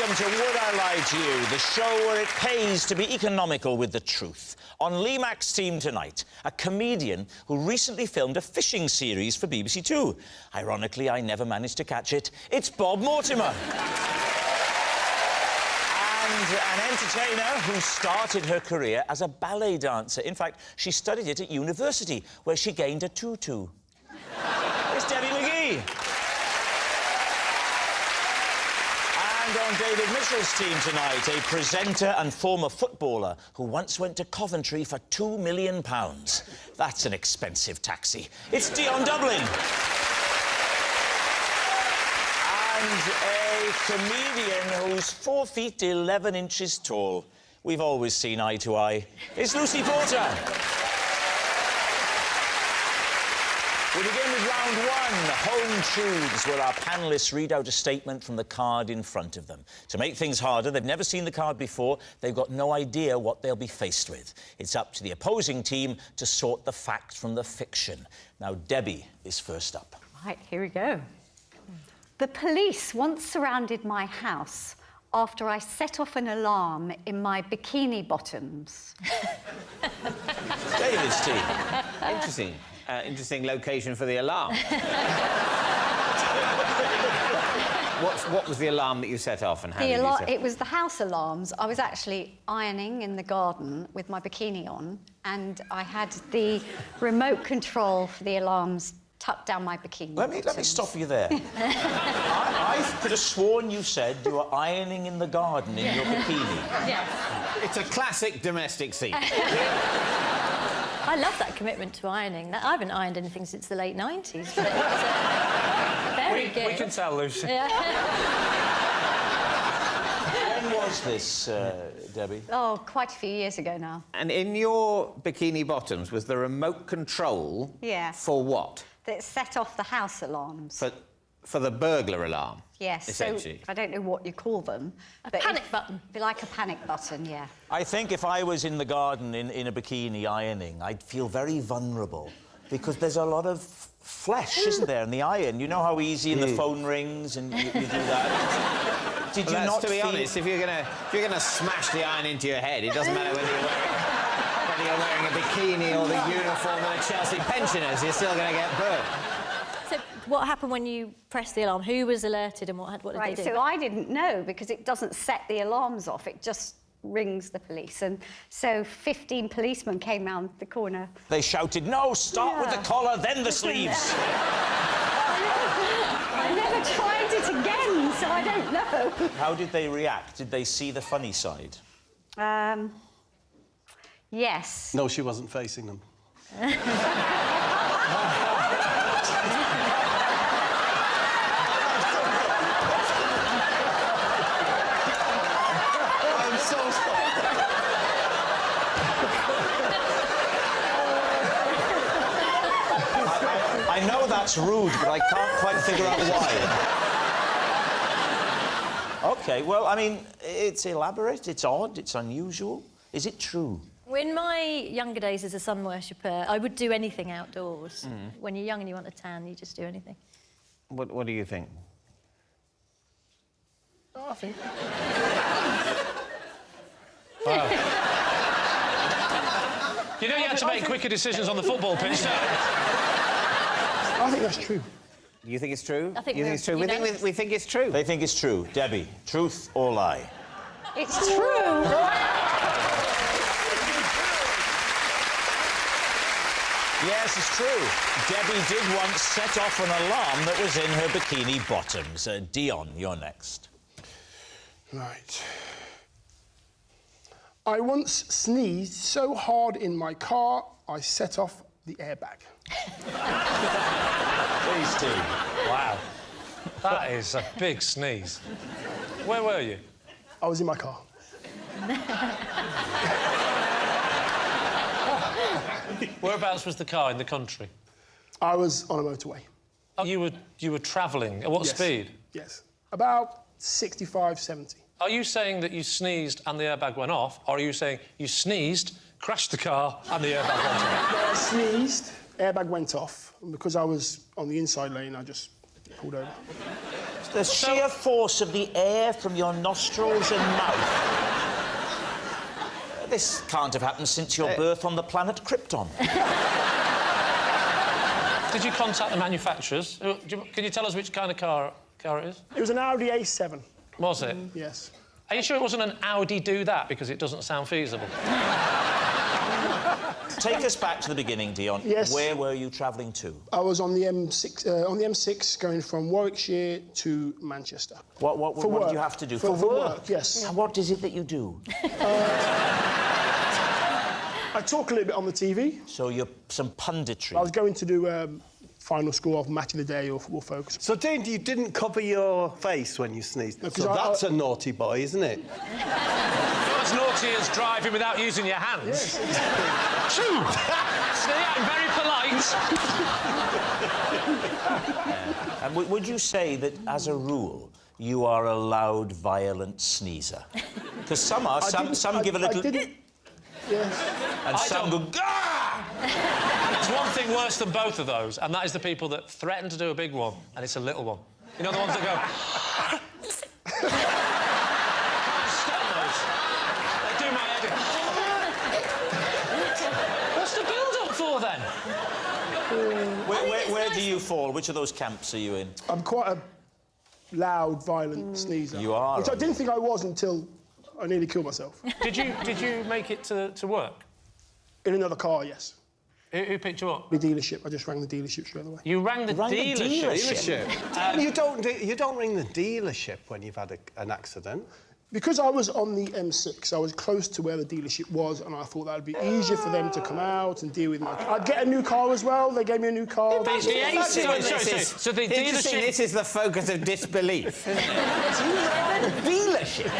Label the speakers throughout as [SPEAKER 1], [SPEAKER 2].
[SPEAKER 1] Welcome to Would I Lie to You, the show where it pays to be economical with the truth. On Lee Mack's team tonight, a comedian who recently filmed a fishing series for BBC Two. Ironically, I never managed to catch it. It's Bob Mortimer. And an entertainer who started her career as a ballet dancer. In fact, she studied it at university, where she gained a tutu. It's Debbie McGee. And on David Mitchell's team tonight, a presenter and former footballer who once went to Coventry for £2 million. That's an expensive taxi. It's Dion Dublin. And a comedian who's 4 feet 11 inches tall. We've always seen eye to eye. It's Lucy Porter. We begin with round one, Home Truths, where our panellists read out a statement from the card in front of them. To make things harder, they've never seen the card before, they've got no idea what they'll be faced with. It's up to the opposing team to sort the fact from the fiction. Now, Debbie is first up.
[SPEAKER 2] Right, here we go. The police once surrounded my house after I set off an alarm in my bikini bottoms.
[SPEAKER 1] David's team.
[SPEAKER 3] Interesting. Interesting location for the alarm. What was the alarm that you set off and how did you set it?
[SPEAKER 2] It was the house alarms. I was actually ironing in the garden with my bikini on, and I had the remote control for the alarms tucked down my bikini.
[SPEAKER 1] Let me stop you there. I could have sworn you said you were ironing in the garden in your bikini.
[SPEAKER 2] Yes.
[SPEAKER 3] It's a classic domestic scene.
[SPEAKER 4] I love that commitment to ironing. I haven't ironed anything since the late 90s, but it's very good.
[SPEAKER 5] We can tell, Lucy.
[SPEAKER 4] Yeah.
[SPEAKER 1] When was this, Debbie?
[SPEAKER 2] Oh, quite a few years ago now.
[SPEAKER 3] And in your bikini bottoms was the remote control for what?
[SPEAKER 2] That set off the house alarms.
[SPEAKER 3] For the burglar alarm?
[SPEAKER 2] Yes,
[SPEAKER 3] essentially.
[SPEAKER 2] So I don't know what you call them.
[SPEAKER 4] A panic button.
[SPEAKER 2] Like a panic button, yeah.
[SPEAKER 1] I think if I was in the garden in a bikini ironing, I'd feel very vulnerable because there's a lot of flesh, isn't there, in the iron? You know how easy the phone rings and you do that? Did you not
[SPEAKER 3] to be honest, if you're gonna smash the iron into your head, it doesn't matter whether you're wearing a bikini or the uniform of the Chelsea pensioners, you're still gonna get burnt.
[SPEAKER 4] So what happened when you pressed the alarm? Who was alerted and what did they do?
[SPEAKER 2] So I didn't know because it doesn't set the alarms off. It just rings the police. And so 15 policemen came round the corner.
[SPEAKER 1] They shouted, "No, start with the collar, then the sleeves."
[SPEAKER 2] I never tried it again, so I don't know.
[SPEAKER 1] How did they react? Did they see the funny side?
[SPEAKER 2] Yes.
[SPEAKER 5] No, she wasn't facing them.
[SPEAKER 1] I'm so sorry. I know that's rude, but I can't quite figure out why. OK, well, I mean, it's elaborate, it's odd, it's unusual. Is it true?
[SPEAKER 4] In my younger days as a sun worshipper, I would do anything outdoors. When you're young and you want a tan, you just do anything.
[SPEAKER 3] What do you think?
[SPEAKER 5] Oh, I think...
[SPEAKER 6] Wow. You know you had to make quicker decisions on the football pitch, don't you?
[SPEAKER 5] I think that's true.
[SPEAKER 3] You think it's true?
[SPEAKER 4] I think
[SPEAKER 3] you think it's true? We think it's true.
[SPEAKER 1] They think it's true. Debbie, truth or lie?
[SPEAKER 2] It's true.
[SPEAKER 1] Yes, it's true. Debbie did once set off an alarm that was in her bikini bottoms. Dion, you're next.
[SPEAKER 7] Right. I once sneezed so hard in my car, I set off the airbag.
[SPEAKER 1] Please, Steve.
[SPEAKER 6] Wow. That is a big sneeze. Where were you?
[SPEAKER 7] I was in my car.
[SPEAKER 6] Whereabouts was the car in the country?
[SPEAKER 7] I was on a motorway.
[SPEAKER 6] Oh, you were travelling. At what speed?
[SPEAKER 7] Yes. About 65, 70.
[SPEAKER 6] Are you saying that you sneezed and the airbag went off, or are you saying you sneezed, crashed the car and the airbag went off?
[SPEAKER 7] I sneezed, airbag went off, and because I was on the inside lane, I just pulled over.
[SPEAKER 1] The sheer force of the air from your nostrils and mouth. This can't have happened since your birth on the planet Krypton.
[SPEAKER 6] Did you contact the manufacturers? Can you tell us which kind of car it is?
[SPEAKER 7] It was an Audi A7.
[SPEAKER 6] Was it?
[SPEAKER 7] Yes.
[SPEAKER 6] Are you sure it wasn't an Audi do that because it doesn't sound feasible?
[SPEAKER 1] Take us back to the beginning, Dion.
[SPEAKER 7] Yes.
[SPEAKER 1] Where were you travelling to?
[SPEAKER 7] I was on the M6 going from Warwickshire to Manchester.
[SPEAKER 1] What did you have to do?
[SPEAKER 7] For work, yes.
[SPEAKER 1] And what is it that you do?
[SPEAKER 7] I talk a little bit on the TV.
[SPEAKER 1] So you're some punditry.
[SPEAKER 7] I was going to do final score of Match of the Day or Football Focus.
[SPEAKER 5] So, Dane, you didn't cover your face when you sneezed.
[SPEAKER 7] No,
[SPEAKER 5] so that's a naughty boy, isn't it?
[SPEAKER 6] Not as naughty as driving without using your hands.
[SPEAKER 7] Yes.
[SPEAKER 6] Shoo! See, I'm very polite.
[SPEAKER 1] And would you say that, as a rule, you are a loud, violent sneezer? Because some are. Some give a little...
[SPEAKER 7] I didn't... Yes.
[SPEAKER 1] And some go... Gah!
[SPEAKER 6] There's one thing worse than both of those, and that is the people that threaten to do a big one, and it's a little one. You know, the ones that go... Stop those. They do my head in. What's the build-up for, then?
[SPEAKER 1] Where do you fall? Which of those camps are you in?
[SPEAKER 7] I'm quite a loud, violent sneezer.
[SPEAKER 1] You are,
[SPEAKER 7] Which I
[SPEAKER 1] aren't
[SPEAKER 7] didn't think I was until I nearly killed myself.
[SPEAKER 6] Did you make it to work?
[SPEAKER 7] In another car, yes.
[SPEAKER 6] Who picked you up?
[SPEAKER 7] The dealership. I just rang the dealership straight away.
[SPEAKER 6] You rang the dealership?
[SPEAKER 5] You don't ring the dealership when you've had an accident.
[SPEAKER 7] Because I was on the M6, I was close to where the dealership was, and I thought that would be easier for them to come out and deal with my... I'd get a new car as well. They gave me a new car.
[SPEAKER 6] So the dealership...
[SPEAKER 3] This is the focus of disbelief. Dealership?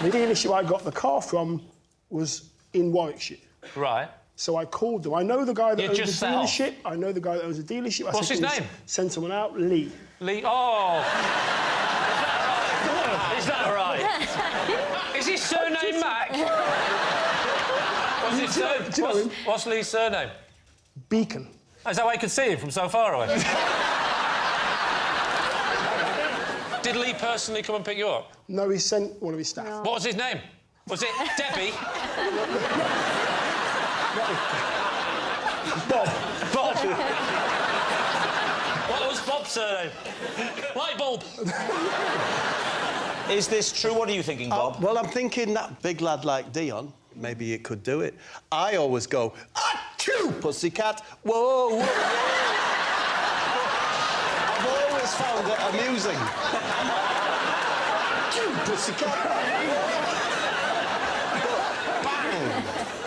[SPEAKER 7] The dealership I got the car from was in Warwickshire.
[SPEAKER 6] Right.
[SPEAKER 7] So I called them. I know the guy that owns the
[SPEAKER 6] yourself?
[SPEAKER 7] dealership. I know the guy that owns the dealership.
[SPEAKER 6] What's his name?
[SPEAKER 7] Send someone out, Lee.
[SPEAKER 6] Lee... Oh! Is that right? Is his surname Mac? What's his surname?
[SPEAKER 7] Do you know him?
[SPEAKER 6] What's Lee's surname?
[SPEAKER 7] Beacon.
[SPEAKER 6] Is that why you could see him from so far away? Did Lee personally come and pick you up?
[SPEAKER 7] No, he sent one of his staff.
[SPEAKER 6] What was his name? Was it Debbie?
[SPEAKER 7] Bob.
[SPEAKER 6] Bob. What was Bob's surname? Light bulb.
[SPEAKER 1] Is this true? What are you thinking, Bob?
[SPEAKER 5] Well, I'm thinking that big lad like Dion, maybe it could do it. I always go, achoo, pussycat, whoa, whoa, whoa. I've always found it amusing. Achoo, pussycat. Bang!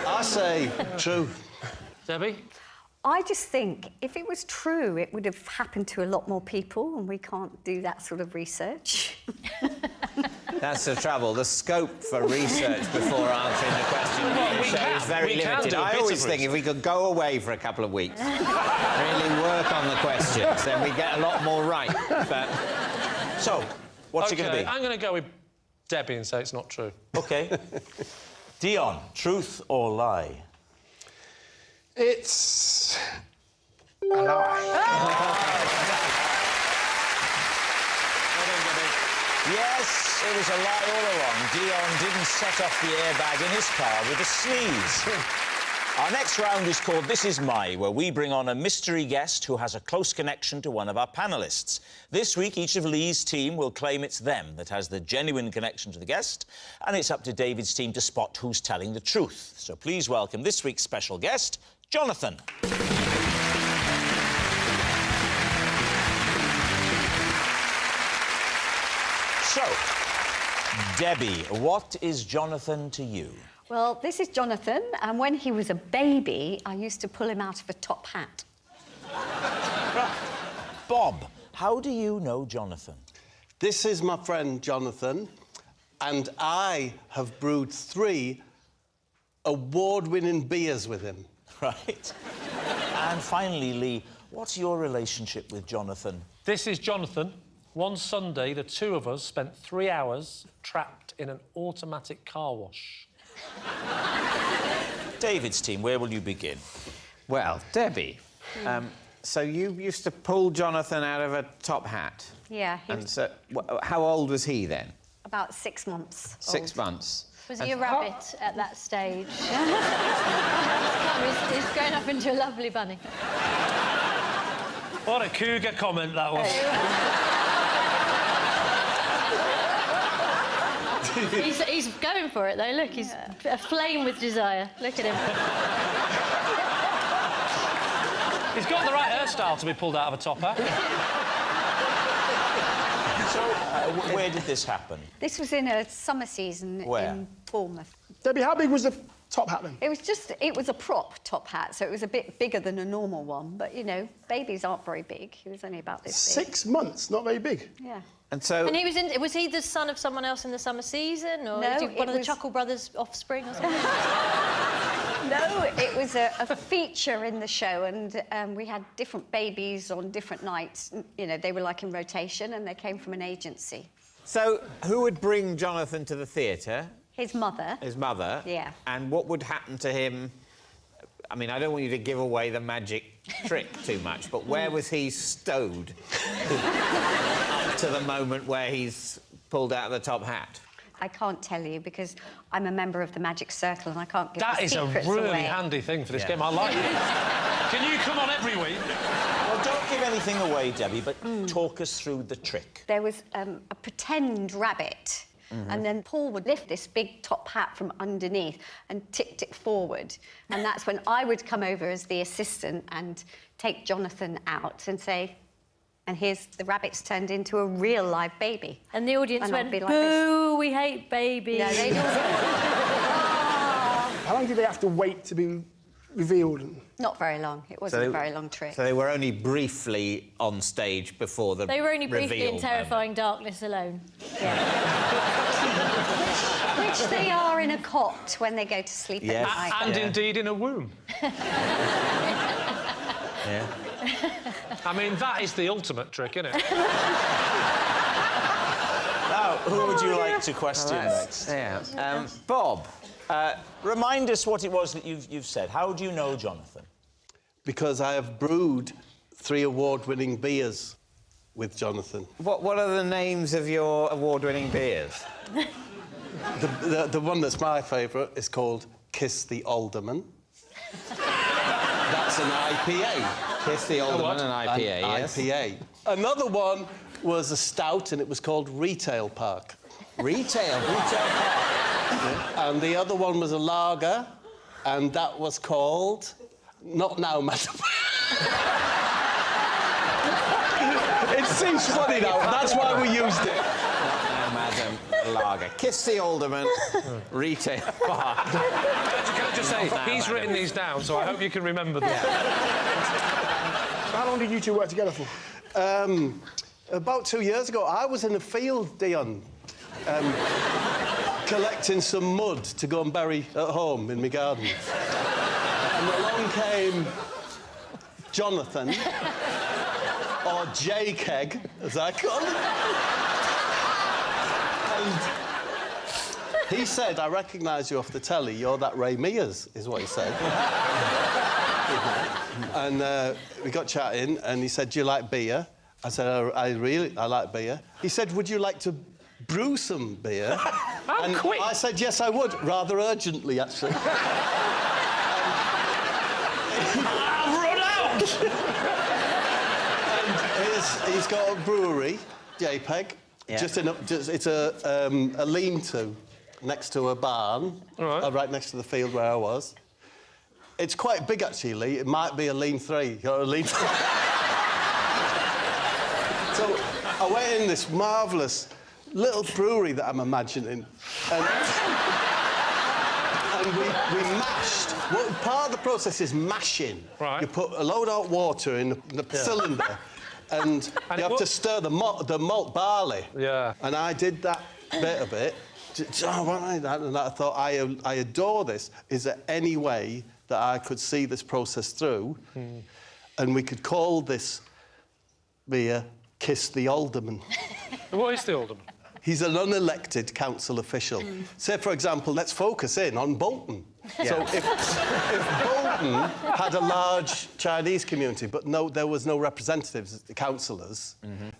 [SPEAKER 5] I say true.
[SPEAKER 6] Debbie?
[SPEAKER 2] I just think if it was true, it would have happened to a lot more people, and we can't do that sort of research.
[SPEAKER 3] That's the trouble. The scope for research before answering the question is very limited. I always think if we could go away for a couple of weeks, really work on the questions, then we get a lot more right. But...
[SPEAKER 1] So, what's it going to be?
[SPEAKER 6] I'm going to go with Debbie and say it's not true.
[SPEAKER 1] OK. Dion, truth or lie?
[SPEAKER 7] It's a lie.
[SPEAKER 1] Yes, it was a lie all along. Dion didn't set off the airbag in his car with a sneeze. Our next round is called This Is My, where we bring on a mystery guest who has a close connection to one of our panellists. This week, each of Lee's team will claim it's them that has the genuine connection to the guest, and it's up to David's team to spot who's telling the truth. So please welcome this week's special guest, Jonathan. So, Debbie, what is Jonathan to you?
[SPEAKER 2] Well, this is Jonathan, and when he was a baby, I used to pull him out of a top hat.
[SPEAKER 1] Bob, how do you know Jonathan?
[SPEAKER 5] This is my friend Jonathan, and I have brewed 3 award-winning beers with him.
[SPEAKER 1] Right. And finally, Lee, what's your relationship with Jonathan?
[SPEAKER 6] This is Jonathan. One Sunday, the two of us spent 3 hours trapped in an automatic car wash.
[SPEAKER 1] David's team, where will you begin?
[SPEAKER 3] Well, Debbie, So you used to pull Jonathan out of a top hat?
[SPEAKER 2] Yeah, he
[SPEAKER 3] And
[SPEAKER 2] was
[SPEAKER 3] so, how old was he then?
[SPEAKER 2] about 6 months
[SPEAKER 3] 6
[SPEAKER 2] old.
[SPEAKER 3] months.
[SPEAKER 4] Was he a rabbit at that stage? He's grown up into a lovely bunny.
[SPEAKER 6] What a cougar comment that was.
[SPEAKER 4] He's going for it, though. Look, he's aflame with desire. Look at him.
[SPEAKER 6] He's got the right hairstyle to be pulled out of a top hat.
[SPEAKER 1] So, where did this happen?
[SPEAKER 2] This was in a summer season
[SPEAKER 1] Where?
[SPEAKER 2] in Bournemouth.
[SPEAKER 7] Debbie, how big was the top hat then?
[SPEAKER 2] It was a prop top hat, so it was a bit bigger than a normal one. But, you know, babies aren't very big. He was only about this big.
[SPEAKER 7] 6 months, not very big.
[SPEAKER 2] Yeah.
[SPEAKER 3] And so...
[SPEAKER 4] And was he the son of someone else in the summer season? Or
[SPEAKER 2] No,
[SPEAKER 4] was he one of the
[SPEAKER 2] was-
[SPEAKER 4] Chuckle Brothers' offspring or something?
[SPEAKER 2] No, it was a feature in the show, and we had different babies on different nights. You know, they were like in rotation, and they came from an agency.
[SPEAKER 3] So, who would bring Jonathan to the theatre?
[SPEAKER 2] His mother.
[SPEAKER 3] His mother?
[SPEAKER 2] Yeah.
[SPEAKER 3] And what would happen to him? I mean, I don't want you to give away the magic trick too much, but where was he stowed up to the moment where he's pulled out of the top hat?
[SPEAKER 2] I can't tell you because I'm a member of the Magic Circle and I can't give
[SPEAKER 6] That
[SPEAKER 2] the
[SPEAKER 6] is a
[SPEAKER 2] secrets
[SPEAKER 6] really
[SPEAKER 2] away.
[SPEAKER 6] handy thing for this game. I like it. Can you come on every week?
[SPEAKER 1] Well, don't give anything away, Debbie, but talk us through the trick.
[SPEAKER 2] There was a pretend rabbit, and then Paul would lift this big top hat from underneath and tipped it forward. And that's when I would come over as the assistant and take Jonathan out and say, and here's the rabbit's turned into a real live baby.
[SPEAKER 4] And the audience
[SPEAKER 2] And I'd
[SPEAKER 4] went,
[SPEAKER 2] be like
[SPEAKER 4] boo, we hate babies.
[SPEAKER 2] No, they don't.
[SPEAKER 7] How long did they have to wait to be revealed?
[SPEAKER 2] Not very long. It wasn't a very long trick.
[SPEAKER 3] So they were only briefly on stage before the
[SPEAKER 4] They were only briefly in
[SPEAKER 3] reveal
[SPEAKER 4] terrifying darkness alone.
[SPEAKER 2] Which they are in a cot when they go to sleep
[SPEAKER 3] Yes.
[SPEAKER 2] at night.
[SPEAKER 6] And indeed in a womb.
[SPEAKER 3] Yeah.
[SPEAKER 6] I mean, that is the ultimate trick, isn't it?
[SPEAKER 1] Now, who would you like to question next?
[SPEAKER 3] Yeah. Bob.
[SPEAKER 1] Remind us what it was that you've said. How do you know Jonathan?
[SPEAKER 5] Because I have brewed 3 award-winning beers with Jonathan.
[SPEAKER 3] What are the names of your award-winning beers?
[SPEAKER 5] The one that's my favourite is called Kiss the Alderman. That's an IPA.
[SPEAKER 3] Kiss the Alderman, an IPA, yes.
[SPEAKER 5] IPA. Another one was a stout, and it was called Retail Park.
[SPEAKER 3] Retail Park.
[SPEAKER 5] And the other one was a lager, and that was called... Not now, madam. It seems funny now. That's why we used it.
[SPEAKER 3] Madam Lager. Kiss the Alderman, Retail Park.
[SPEAKER 6] Can I just say, he's written these down, so I hope you can remember them.
[SPEAKER 7] How long did you two work together for?
[SPEAKER 5] About 2 years ago, I was in the field, Dion, collecting some mud to go and bury at home in my garden. And along came Jonathan, or J-Keg, as I call him. And he said, I recognise you off the telly, you're that Ray Mears, is what he said. And we got chatting, and he said, do you like beer? I said, I like beer. He said, would you like to brew some beer?
[SPEAKER 6] How quick?
[SPEAKER 5] I said, yes, I would, rather urgently, actually.
[SPEAKER 6] I've run out!
[SPEAKER 5] And he's got a brewery, JPEG.
[SPEAKER 3] Yeah.
[SPEAKER 5] It's a lean-to next to a barn, right next to the field where I was. It's quite big, actually. It might be a lean 3 or a lean 4. So I went in this marvellous little brewery that I'm imagining, and we mashed. Well, part of the process is mashing.
[SPEAKER 6] Right.
[SPEAKER 5] You put a load of water in the cylinder, and you have to stir the malt barley.
[SPEAKER 6] Yeah.
[SPEAKER 5] And I did that bit of it. And I thought, I adore this. Is there any way that I could see this process through, and we could call this beer Kiss the Alderman?
[SPEAKER 6] What is the Alderman?
[SPEAKER 5] He's an unelected council official. Say, for example, let's focus in on Bolton. So if Bolton had a large Chinese community, but there was no representatives, councillors,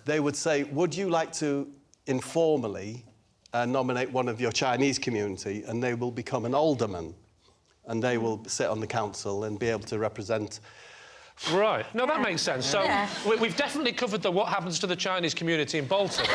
[SPEAKER 5] they would say, would you like to informally nominate one of your Chinese community, and they will become an alderman, and they will sit on the council and be able to represent.
[SPEAKER 6] Right. No, that makes sense. So we've definitely covered what happens to the Chinese community in Bolton.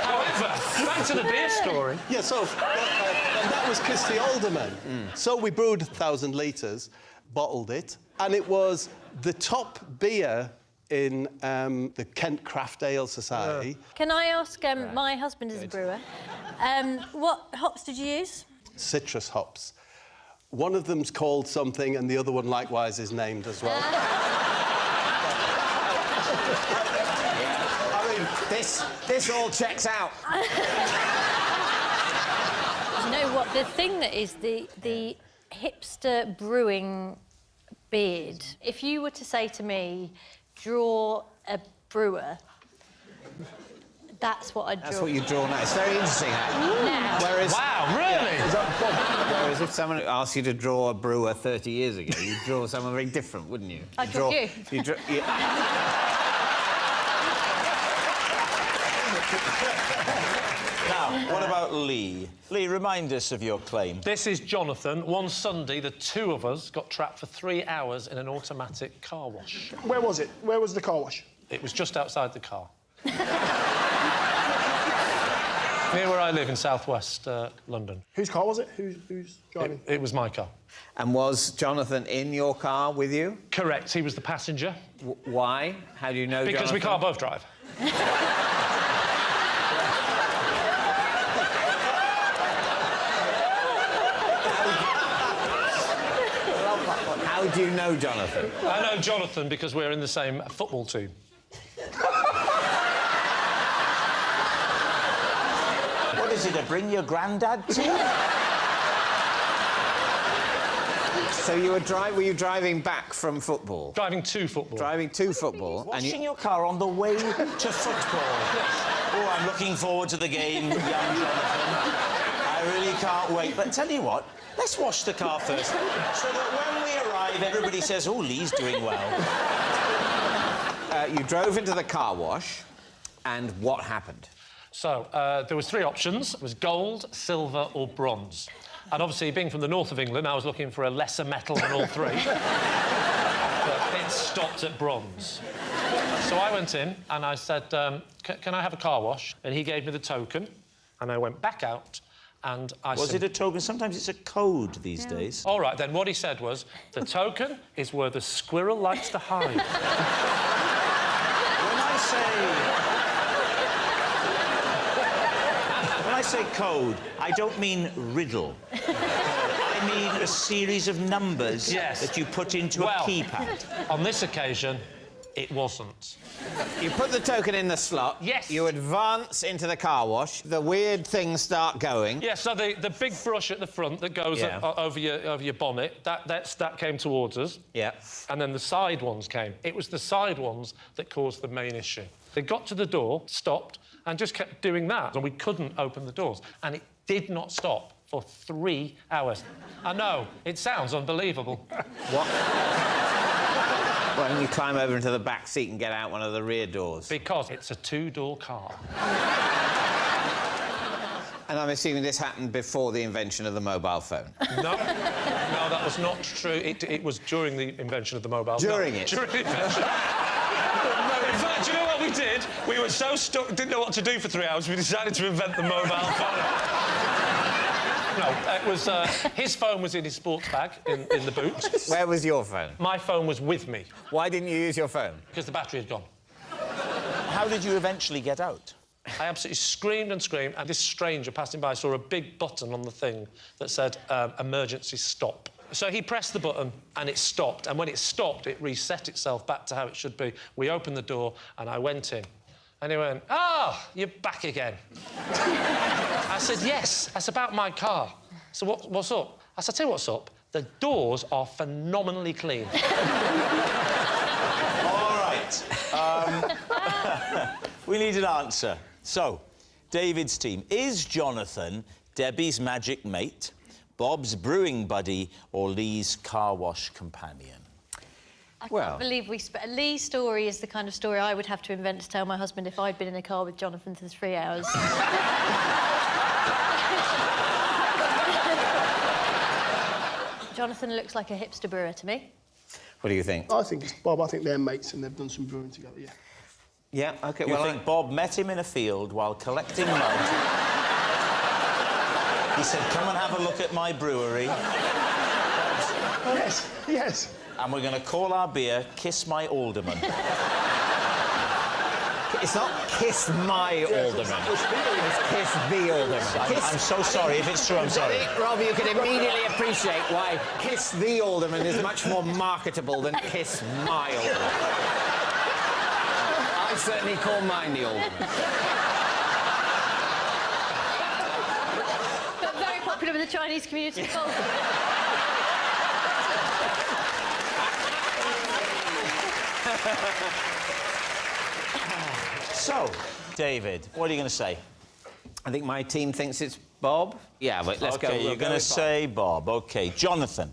[SPEAKER 6] However, back to the beer story.
[SPEAKER 5] Yeah, so and that was Kirsty Alderman. So we brewed 1,000 litres, bottled it, and it was the top beer in the Kent Craft Ale Society.
[SPEAKER 4] Can I ask, my husband is a brewer, what hops did you use?
[SPEAKER 5] Citrus hops. One of them's called something, and the other one likewise is named as well.
[SPEAKER 3] I mean, this all checks out.
[SPEAKER 4] You know what? The thing that is the hipster brewing beard. If you were to say to me, draw a brewer, that's what I'd draw.
[SPEAKER 3] That's what you draw now. It's very interesting, actually.
[SPEAKER 4] Now.
[SPEAKER 3] Whereas,
[SPEAKER 6] Wow, really?
[SPEAKER 3] whereas if someone asked you to draw a brewer 30 years ago, you'd draw someone very different, wouldn't you?
[SPEAKER 4] I'd draw you.
[SPEAKER 1] Now, what about Lee? Lee, remind us of your claim.
[SPEAKER 6] This is Jonathan. One Sunday, the two of us got trapped for 3 hours in an automatic car wash.
[SPEAKER 7] Where was it? Where was the car wash?
[SPEAKER 6] It was just outside the car. Near where I live in southwest London.
[SPEAKER 7] Whose car was it? Who's driving?
[SPEAKER 6] It was my car.
[SPEAKER 3] And was Jonathan in your car with you?
[SPEAKER 6] Correct. He was the passenger.
[SPEAKER 3] Why? How do you know
[SPEAKER 6] Because
[SPEAKER 3] Jonathan?
[SPEAKER 6] we can't both drive.
[SPEAKER 3] How do you know Jonathan?
[SPEAKER 6] I know Jonathan because we're in the same football team.
[SPEAKER 1] What is it, a bring your granddad team?
[SPEAKER 3] So you were you driving back from football?
[SPEAKER 6] Driving to football.
[SPEAKER 3] Driving to football.
[SPEAKER 1] Washing your car on the way to football. Oh, I'm looking forward to the game, young Jonathan. I really can't wait. But tell you what, let's wash the car first, so that when we arrive, everybody says, oh, Lee's doing well.
[SPEAKER 3] You drove into the car wash, and what happened?
[SPEAKER 6] So, there was 3 options. It was gold, silver or bronze. And obviously, being from the north of England, I was looking for a lesser metal than all 3. But it stopped at bronze. So I went in and I said, can I have a car wash? And he gave me the token, and I went back out and I
[SPEAKER 1] Was it a token? Sometimes it's a code these days.
[SPEAKER 6] All right, then what he said was, the token is where the squirrel likes to hide.
[SPEAKER 1] When I say code, I don't mean riddle. I mean a series of numbers that you put into a keypad.
[SPEAKER 6] On this occasion, it wasn't.
[SPEAKER 3] You put the token in the slot.
[SPEAKER 6] Yes.
[SPEAKER 3] You advance into the car wash. The weird things start going.
[SPEAKER 6] Yeah, so the big brush at the front that goes over your bonnet, that came towards us.
[SPEAKER 3] Yeah.
[SPEAKER 6] And then the side ones came. It was the side ones that caused the main issue. They got to the door, stopped, and just kept doing that, and we couldn't open the doors. And it did not stop for 3 hours. I know, it sounds unbelievable.
[SPEAKER 3] What? Why don't you climb over into the back seat and get out one of the rear doors?
[SPEAKER 6] Because it's a 2-door car.
[SPEAKER 3] And I'm assuming this happened before the invention of the mobile phone.
[SPEAKER 6] No, that was not true. It was during the invention of the mobile phone.
[SPEAKER 3] During it?
[SPEAKER 6] During the invention. No, in fact, do you know what we did? We were so stuck, didn't know what to do for 3 hours, we decided to invent the mobile phone. No, it was... his phone was in his sports bag in the boot.
[SPEAKER 3] Where was your phone?
[SPEAKER 6] My phone was with me.
[SPEAKER 3] Why didn't you use your phone?
[SPEAKER 6] Because the battery had gone.
[SPEAKER 1] How did you eventually get out?
[SPEAKER 6] I absolutely screamed and screamed, and this stranger passing by saw a big button on the thing that said, emergency stop. So he pressed the button, and it stopped, and when it stopped, it reset itself back to how it should be. We opened the door, and I went in. And he went, you're back again. I said, yes, that's about my car. So what's up? I said, tell you what's up. The doors are phenomenally clean.
[SPEAKER 1] All right. We need an answer. So, David's team. Is Jonathan Debbie's magic mate? Bob's brewing buddy or Lee's car wash companion?
[SPEAKER 4] I can't believe Lee's story is the kind of story I would have to invent to tell my husband if I'd been in a car with Jonathan for 3 hours. Jonathan looks like a hipster brewer to me.
[SPEAKER 3] What do you think?
[SPEAKER 7] I think it's Bob. I think they're mates and they've done some brewing together, yeah.
[SPEAKER 3] Yeah, OK,
[SPEAKER 1] You think Bob met him in a field while collecting mud? He said, come and have a look at my brewery.
[SPEAKER 7] Yes, yes.
[SPEAKER 1] And we're going to call our beer Kiss My Alderman.
[SPEAKER 3] It's not Kiss My Alderman. It's Kiss the Alderman.
[SPEAKER 1] I'm so sorry. If it's true, I'm sorry.
[SPEAKER 3] I think, Rob, you can immediately appreciate why Kiss the Alderman is much more marketable than Kiss My Alderman. I certainly call mine the Alderman.
[SPEAKER 4] But very popular with the Chinese community.
[SPEAKER 1] So, David, what are you going to say?
[SPEAKER 3] I think my team thinks it's Bob. Yeah, but let's go.
[SPEAKER 1] OK, you're going to say Bob. OK. Jonathan,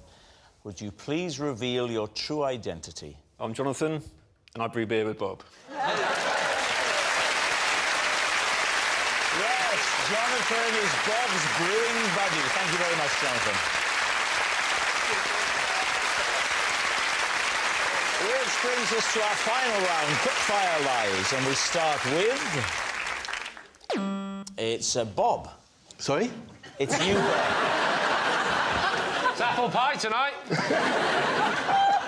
[SPEAKER 1] would you please reveal your true identity?
[SPEAKER 8] I'm Jonathan, and I brew beer with Bob.
[SPEAKER 1] Yes, Jonathan is Bob's brewing buddy. Thank you very much, Jonathan. Which brings us to our final round, quickfire lies, and we start with... It's Bob.
[SPEAKER 5] Sorry?
[SPEAKER 1] It's you, Bob.
[SPEAKER 6] It's apple pie tonight.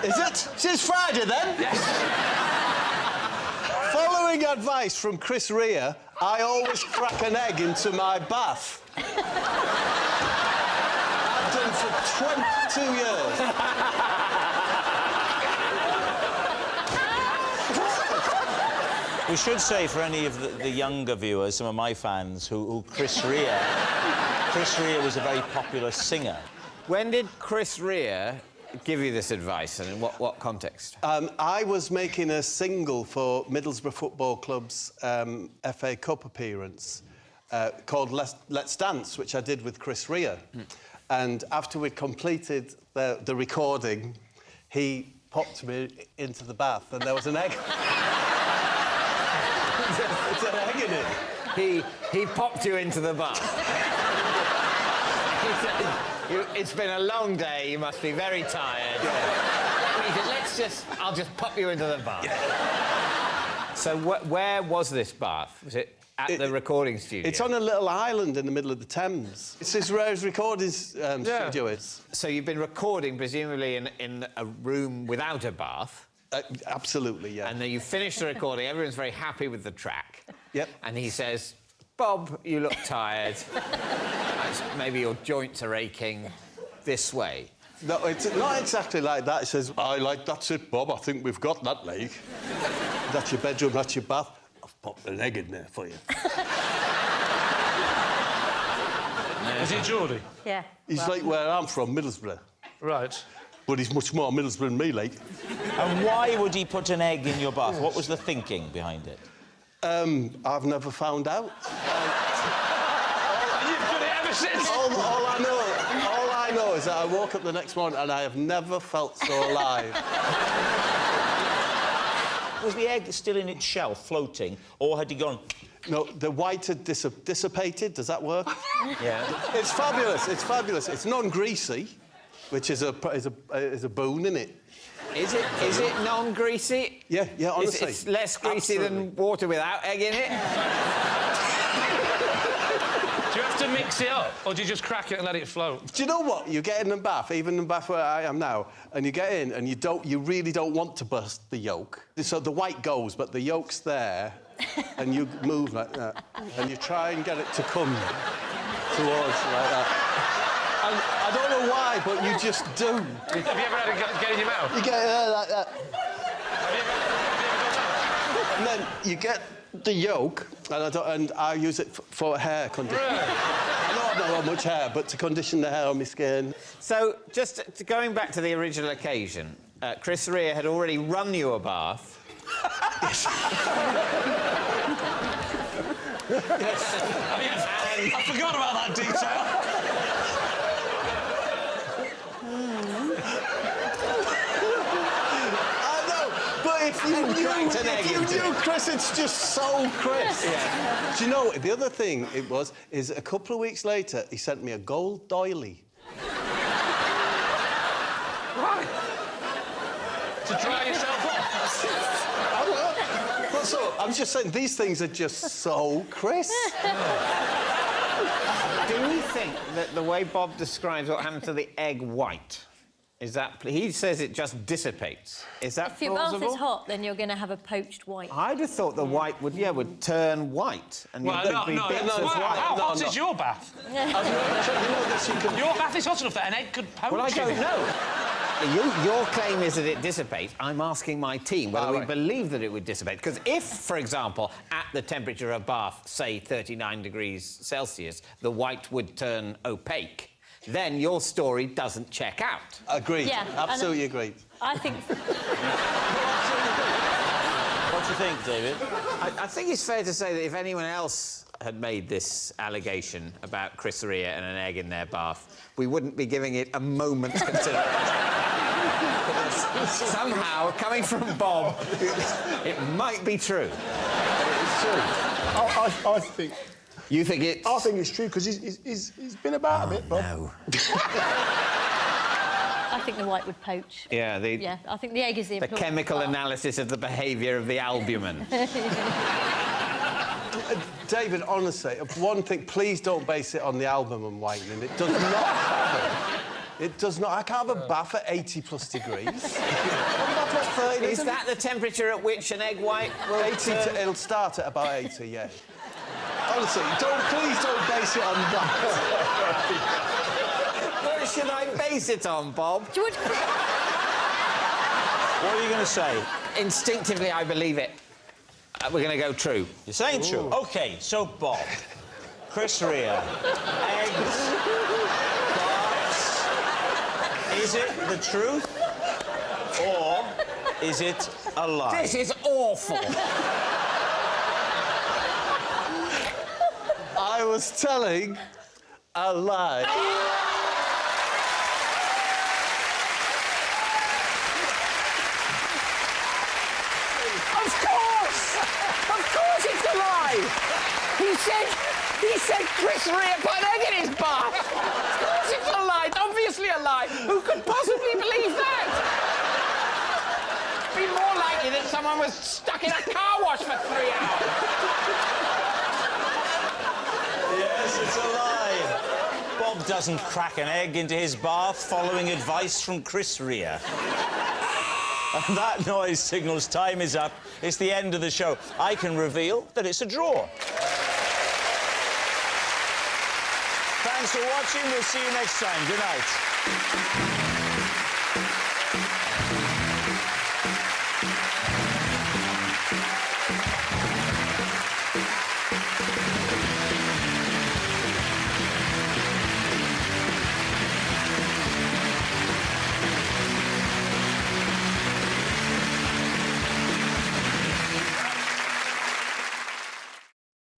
[SPEAKER 5] Is it? It's Friday, then?
[SPEAKER 6] Yes.
[SPEAKER 5] Following advice from Chris Rea, I always crack an egg into my bath. I've done for 22 years.
[SPEAKER 1] We should say, for any of the younger viewers, some of my fans, who Chris Rea was a very popular singer.
[SPEAKER 3] When did Chris Rea give you this advice, and in what context?
[SPEAKER 5] I was making a single for Middlesbrough Football Club's FA Cup appearance called Let's Dance, which I did with Chris Rea. And after we'd completed the recording, he popped me into the bath, and there was an egg. It's an egg in it.
[SPEAKER 3] He popped you into the bath. It's been a long day. You must be very tired. Yeah. I'll just pop you into the bath. Yeah. So where was this bath? Was it at the recording studio?
[SPEAKER 5] It's on a little island in the middle of the Thames. It's as Rare's recording studio is.
[SPEAKER 3] So you've been recording, presumably in a room without a bath.
[SPEAKER 5] Absolutely, yeah.
[SPEAKER 3] And then you finish the recording, everyone's very happy with the track.
[SPEAKER 5] Yep.
[SPEAKER 3] And he says, Bob, you look tired. Maybe your joints are aching this way.
[SPEAKER 5] No, it's not exactly like that. He says, that's it, Bob, I think we've got that leg. That's your bedroom, that's your bath. I've popped an egg in there for you.
[SPEAKER 6] Is he Geordie?
[SPEAKER 2] Yeah.
[SPEAKER 5] He's like where I'm from, Middlesbrough.
[SPEAKER 6] Right.
[SPEAKER 5] But he's much more Middlesbrough than me, like.
[SPEAKER 1] And why would he put an egg in your bath? What was the thinking behind it?
[SPEAKER 5] I've never found out.
[SPEAKER 6] And you've done it ever since.
[SPEAKER 5] All I know is that I woke up the next morning and I have never felt so alive.
[SPEAKER 1] Was the egg still in its shell, floating, or had he gone...
[SPEAKER 5] No, the white had dissipated. Does that work?
[SPEAKER 3] Yeah.
[SPEAKER 5] It's fabulous. It's fabulous. It's non-greasy, which is a boon, isn't it?
[SPEAKER 3] Is it non-greasy?
[SPEAKER 5] Yeah, honestly.
[SPEAKER 3] It's less greasy than water without egg in it?
[SPEAKER 6] Do you have to mix it up, or do you just crack it and let it float?
[SPEAKER 5] Do you know what? You get in the bath, even in the bath where I am now, and you get in and you really don't want to burst the yolk. So the white goes, but the yolk's there, and you move like that, and you try and get it to come towards like that. And I don't know why, but you just do.
[SPEAKER 6] Have you ever had it get in your mouth?
[SPEAKER 5] You get it like that.
[SPEAKER 6] Have you ever
[SPEAKER 5] And then you get the yolk, and I use it for hair conditioning.
[SPEAKER 6] Really?
[SPEAKER 5] I don't know how much hair, but to condition the hair on my skin.
[SPEAKER 3] So, just going back to the original occasion, Chris Rea had already run you a bath.
[SPEAKER 5] Yes.
[SPEAKER 6] I forgot about that detail.
[SPEAKER 5] if you, Chris, it's just so Chris. Yeah. Do you know, the other thing it was, is a couple of weeks later, he sent me a gold doily.
[SPEAKER 6] Why? To dry yourself off?
[SPEAKER 5] I don't know. But so, I'm just saying, these things are just so Chris.
[SPEAKER 3] Do we think that the way Bob describes what happened to the egg white, is that... He says it just dissipates. Is that
[SPEAKER 4] If your bath
[SPEAKER 3] plausible?
[SPEAKER 4] is hot, then you're going to have a poached white.
[SPEAKER 3] I'd have thought the white would turn white. And
[SPEAKER 6] Well,
[SPEAKER 3] there'd be bits of white.
[SPEAKER 6] How hot is your bath? Your bath is hot enough that an egg could poach
[SPEAKER 3] Well, I
[SPEAKER 6] you.
[SPEAKER 3] don't know. Your claim is that it dissipates. I'm asking my team whether we believe that it would dissipate. Because if, for example, at the temperature of bath, say 39 degrees Celsius, the white would turn opaque, then your story doesn't check out.
[SPEAKER 5] Agreed.
[SPEAKER 4] Yeah,
[SPEAKER 5] Absolutely agreed.
[SPEAKER 4] I think...
[SPEAKER 1] What do you think, David?
[SPEAKER 3] I think it's fair to say that if anyone else had made this allegation about Chris Rea and an egg in their bath, we wouldn't be giving it a moment's consideration. Somehow, coming from Bob, it might be true.
[SPEAKER 5] It's true.
[SPEAKER 7] I think...
[SPEAKER 3] You think it's...
[SPEAKER 7] I think it's true, because he's been about a bit, Bob.
[SPEAKER 3] No.
[SPEAKER 4] I think the white would poach.
[SPEAKER 3] Yeah,
[SPEAKER 4] Yeah, I think the egg is the
[SPEAKER 3] the
[SPEAKER 4] important
[SPEAKER 3] chemical
[SPEAKER 4] part.
[SPEAKER 3] analysis of the behaviour of the albumin.
[SPEAKER 5] David, honestly, one thing, please don't base it on the albumin whitening. It does not happen. It does not. I can't have a bath at 80+ degrees.
[SPEAKER 3] Is that the temperature at which an egg white will...
[SPEAKER 5] 80 it'll start at about 80, yeah. Honestly, please don't base it on that.
[SPEAKER 3] What should I base it on, Bob?
[SPEAKER 1] What are you going to say?
[SPEAKER 3] Instinctively, I believe it. We're going to go true.
[SPEAKER 1] You're saying true? OK, so, Bob, Chris Rea, eggs, baths, is it the truth or is it a lie?
[SPEAKER 3] This is awful.
[SPEAKER 5] I was telling a lie.
[SPEAKER 3] Of course it's a lie! He said Chris Rea put an egg in his bath! Of course it's a lie! It's obviously a lie! Who could possibly believe that? It'd be more likely that someone was stuck in a car wash for 3 hours.
[SPEAKER 1] Yes, it's a lie. Bob doesn't crack an egg into his bath following advice from Chris Rea. And that noise signals time is up. It's the end of the show. I can reveal that it's a draw. Thanks for watching. We'll see you next time. Good night.